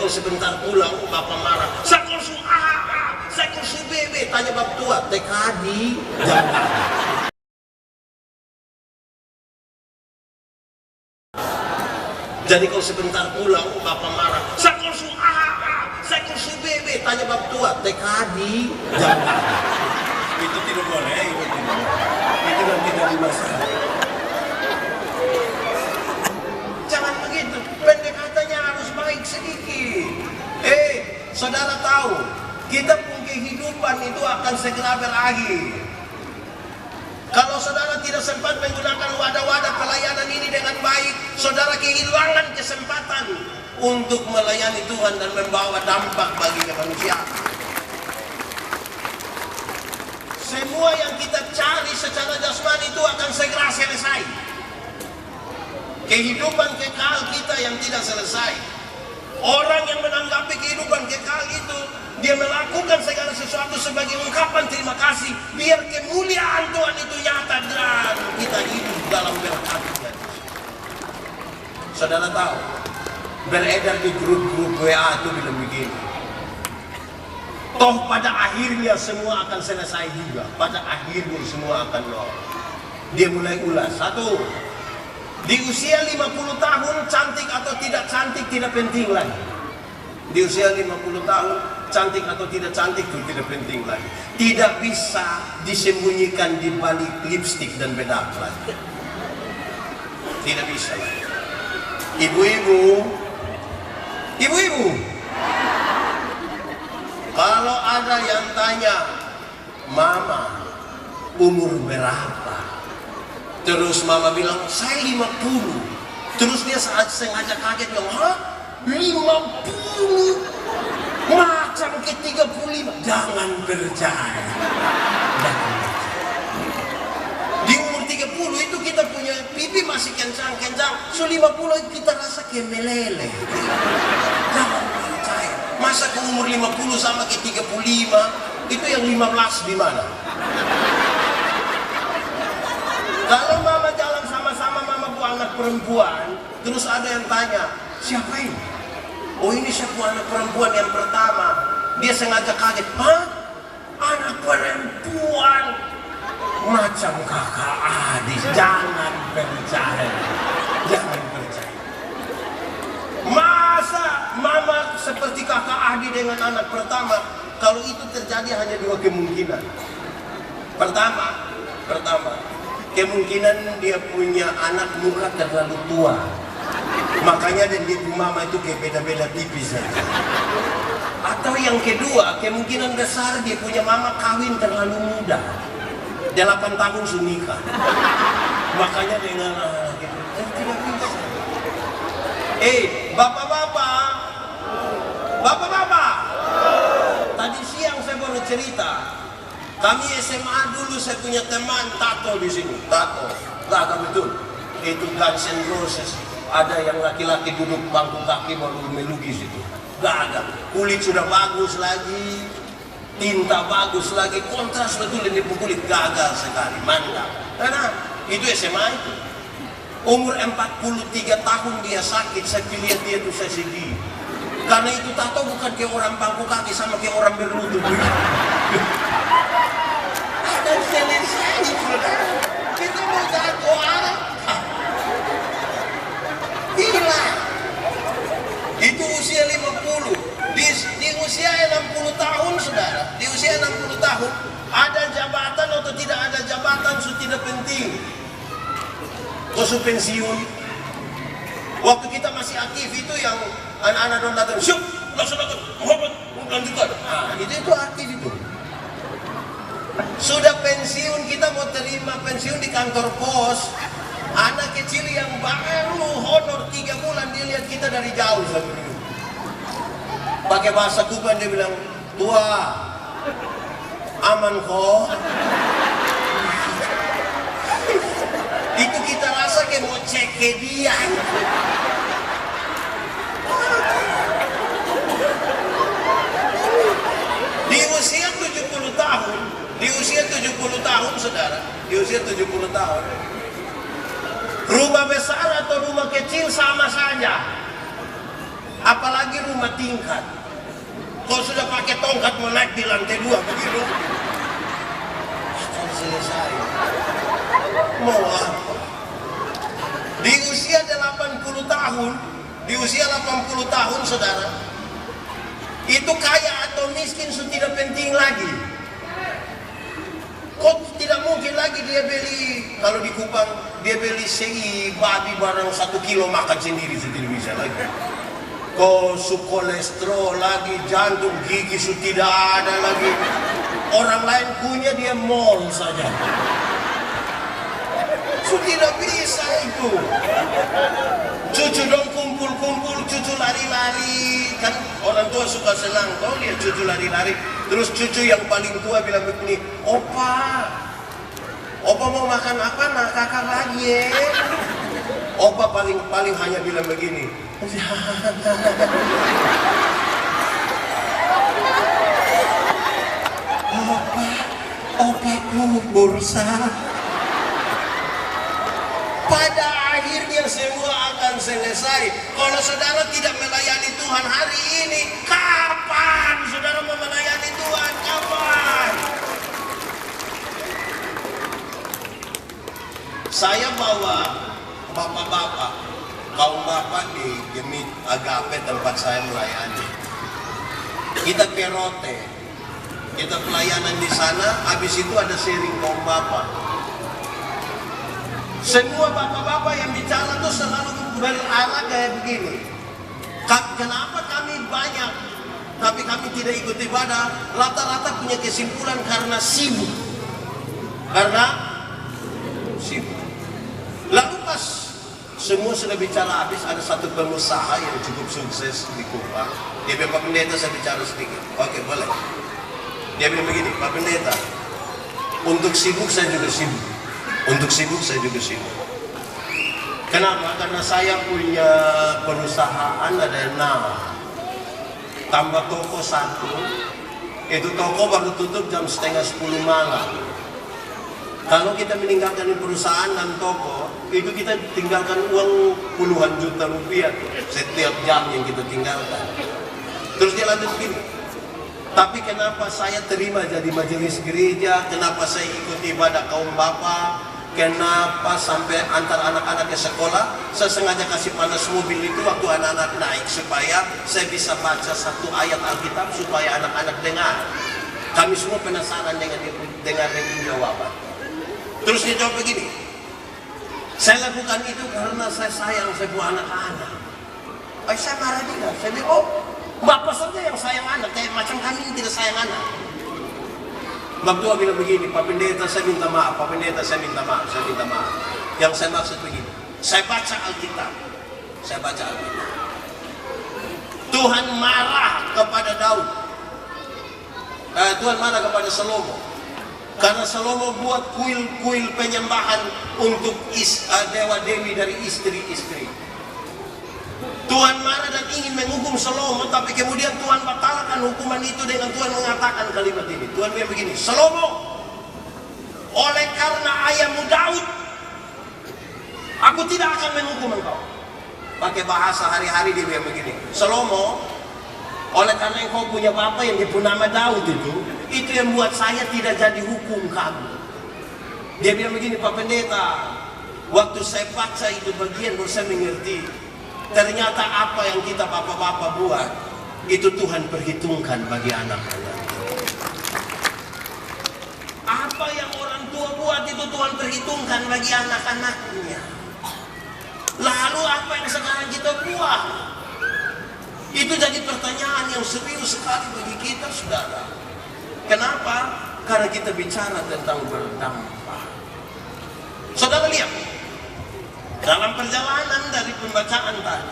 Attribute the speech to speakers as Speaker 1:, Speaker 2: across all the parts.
Speaker 1: kalau sebentar pulang, bapak marah. Saya kursu A, saya kursu B, tanya bab tua, TKD, jangan. Jadi kalau sebentar pulang, bapak marah. Saya kursu A, saya kursu B, tanya bab tua, TKD, jangan. Itu tidak boleh, itu tidak. Itu kan tidak dimasalah. Jangan begitu, pendekatannya harus baik sedikit. Saudara tahu, kita pun kehidupan itu akan segera berakhir. Kalau saudara tidak sempat menggunakan wadah-wadah pelayanan ini dengan baik, saudara kehilangan kesempatan untuk melayani Tuhan dan membawa dampak bagi kemanusiaan. Semua yang kita cari secara jasmani itu akan segera selesai. Kehidupan kekal kita yang tidak selesai. Orang yang menanggapi kehidupan kekal itu, dia melakukan segala sesuatu sebagai ungkapan terima kasih, biar kemuliaan Tuhan itu nyata dan kita hidup dalam berkat. Saudara tahu, beredar di grup-grup WA itu bilang begini, toh pada akhirnya semua akan selesai juga, pada akhirnya semua akan lolos. Dia mulai ulas. Satu, di usia 50 tahun, cantik atau tidak cantik tidak penting lagi. Di usia 50 tahun, cantik atau tidak cantik itu tidak penting lagi. Tidak bisa disembunyikan di balik lipstik dan bedak lagi. Tidak bisa lagi. Ibu-ibu, kalau ada yang tanya, Mama, umur berapa? Terus Mama bilang, saya 50. Terus dia sengaja kaget, bilang, hah? 50? Macam ke 35? Jangan percaya. Di umur 30 itu kita punya pipi masih kencang-kencang. So 50 kita rasa kayak meleleh. Jangan percaya. Masa ke umur 50 sama ke 35? Itu yang 15 di mana? Kalau Mama jalan sama-sama, Mama bu anak perempuan, terus ada yang tanya, siapa ini? Oh, ini siapa anak perempuan yang pertama? Dia sengaja kaget, hah? Anak perempuan? Macam kakak adik, jangan percaya. Jangan percaya. Masa Mama seperti kakak adik dengan anak pertama? Kalau itu terjadi hanya dua kemungkinan. Pertama, kemungkinan dia punya anak muka terlalu tua, makanya dan dia Mama itu kayak beda-beda tipis saja. Atau yang kedua, kemungkinan besar dia punya Mama kawin terlalu muda, 8 tahun sudah nikah, makanya dengan gitu. Tidak bisa. Bapak-bapak, tadi siang saya baru cerita. Kami SMA dulu, saya punya teman tato di sini, tato, gak betul. Itu Guns N' Roses. Ada yang laki-laki duduk bangku kaki baru melukis itu. Gak ada. Kulit sudah bagus lagi, tinta bagus lagi, kontras betul ini kulit, gagal sekali, mantap. Karena itu SMA itu. Umur 43 tahun dia sakit, saya lihat dia tuh saya sedih. Karena itu tato bukan kayak orang bangku kaki, sama kayak orang berlutut. Dan selesai, saudara. Kita mau tato apa? Gila. Itu usia 50. Di usia 60 tahun, saudara. Di usia 60 tahun, ada jabatan atau tidak ada jabatan, itu tidak penting. Kau pensiun. Waktu kita masih aktif itu yang anak-anak don datang, syuk, langsung datang, Muhammad, lanjutkan. Nah, itu aktif itu. Sudah pensiun, kita mau terima pensiun di kantor pos. Anak kecil yang baru honor 3 bulan, dia lihat kita dari jauh sampai dulu. Pakai bahasa Kuban dia bilang, tua, aman kok. Itu kita rasa kayak mau cek ke dia. Di usia 70 tahun, di usia 70 tahun, saudara, di usia 70 tahun, rumah besar atau rumah kecil sama saja. apalagi rumah tingkat. Kau sudah pakai tongkat mau naik di lantai 2 begitu, akan selesai. Mau apa? Di usia 80 tahun, di usia 80 tahun saudara, itu kaya atau miskin sudah tidak penting lagi. Kok tidak mungkin lagi dia beli, kalau di Kupang dia beli sei babi barang 1 kilo makan sendiri, sudah tidak bisa lagi. Kok su kolesterol lagi, jantung, gigi sudah tidak ada lagi. Orang lain punya, dia mall saja. Sudah tidak bisa itu. Cucu dong kumpul-kumpul, cucu lari-lari. Kan orang tua suka senang, kau lihat cucu lari-lari. Terus cucu yang paling tua bilang begini, Opa mau makan apa? Nah kakak lagi ya. Opa paling hanya bilang begini, Opa kubur sah. Pada akhirnya semua akan selesai. Kalau saudara tidak melayani Tuhan hari ini, kapan saudara mau melayani Tuhan? Kapan? Saya bawa bapak-bapak, kaum bapak di Gemit Agape tempat saya melayani. Kita perote, kita pelayanan di sana. Habis itu ada sharing kaum bapak. Semua bapak-bapak yang bicara tuh selalu berarah kayak begini. Kenapa kami banyak tapi kami tidak ikut ibadah? Rata-rata punya kesimpulan karena sibuk. Karena sibuk. Lalu pas semua sudah bicara habis, ada satu pengusaha yang cukup sukses di Kupang. Dia bilang, Pak Pendeta saya bicara sedikit. Oke, boleh. Dia bilang begini, Pak Pendeta, untuk sibuk saya juga sibuk. Untuk sibuk saya juga sibuk. Kenapa? Karena saya punya perusahaan ada 6. Tambah toko 1. Itu toko baru tutup jam setengah 10 malam. Kalau kita meninggalkan perusahaan dan toko, itu kita tinggalkan uang puluhan juta rupiah tuh, setiap jam yang kita tinggalkan. Terus dia lanjut begini, tapi kenapa saya terima jadi majelis gereja? Kenapa saya ikut ibadah kaum bapak? Kenapa sampai antar anak-anak ke sekolah? Saya sengaja kasih panas mobil itu waktu anak-anak naik, supaya saya bisa baca satu ayat Alkitab supaya anak-anak dengar. Kami semua penasaran dengan jawaban. Terus dia jawab begini, saya lakukan itu karena saya sayang sebuah anak-anak. Saya marah juga. Saya bilang, bapak saja yang sayang anak, kayak macam kami ini tidak sayang anak. Bang tua bilang begini, Pak Pendeta saya minta maaf, Pak Pendeta saya minta maaf, saya minta maaf. Yang saya maksud begini, saya baca Alkitab, saya baca Alkitab. Tuhan marah kepada Daud, Tuhan marah kepada Salomo, karena Salomo buat kuil-kuil penyembahan untuk dewa dewi dari istri-istri. Tuhan marah dan ingin menghukum Salomo, tapi kemudian Tuhan batalkan hukuman itu dengan Tuhan mengatakan kalimat ini. Tuhan bilang begini, Salomo, oleh karena ayahmu Daud, aku tidak akan menghukum engkau. Pakai bahasa hari-hari dia bilang begini, Salomo, oleh karena engkau punya bapak yang bernama Daud itu yang buat saya tidak jadi hukum kamu. Dia bilang begini, Pak Pendeta, waktu saya baca itu bagian baru saya mengerti. Ternyata apa yang kita bapak-bapak buat, itu Tuhan perhitungkan bagi anak-anak. Apa yang orang tua buat itu Tuhan perhitungkan bagi anak-anaknya. Lalu apa yang sekarang kita buat? Itu jadi pertanyaan yang serius sekali bagi kita, saudara. Kenapa? Karena kita bicara tentang berdampak. Saudara lihat, dalam perjalanan dari pembacaan tadi,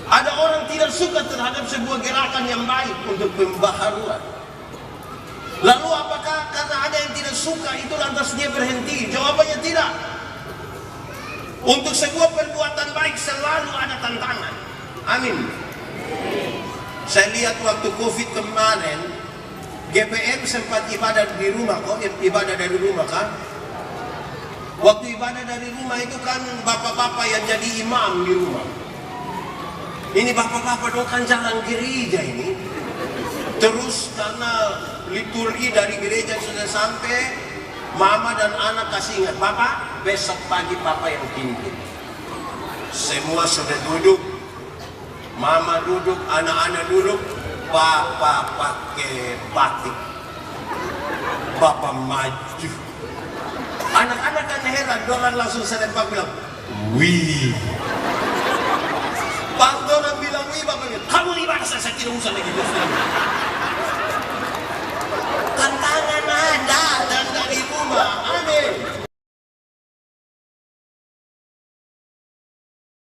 Speaker 1: ada orang tidak suka terhadap sebuah gerakan yang baik untuk pembaharuan. Lalu apakah karena ada yang tidak suka itu lantas dia berhenti? Jawabannya tidak. Untuk sebuah perbuatan baik selalu ada tantangan. Amin. Saya lihat waktu COVID kemarin, GPM sempat ibadah di rumah. Kok ibadah dari rumah kan? Waktu ibadah dari rumah itu kan bapak-bapak yang jadi imam di rumah. Ini bapak-bapak dong kan jalan gereja ini. Terus karena liturgi dari gereja sudah sampai, mama dan anak kasih ingat, Bapak, besok pagi Papa yang pimpin. Semua sudah duduk, mama duduk, anak-anak duduk, Papa pakai batik. Bapak maju. Anak-anak kan heran, orang langsung serempak bilang, wih. Pas orang bilang wih, Bapak bilang, kamu di mana? Saya tidak usah lagi.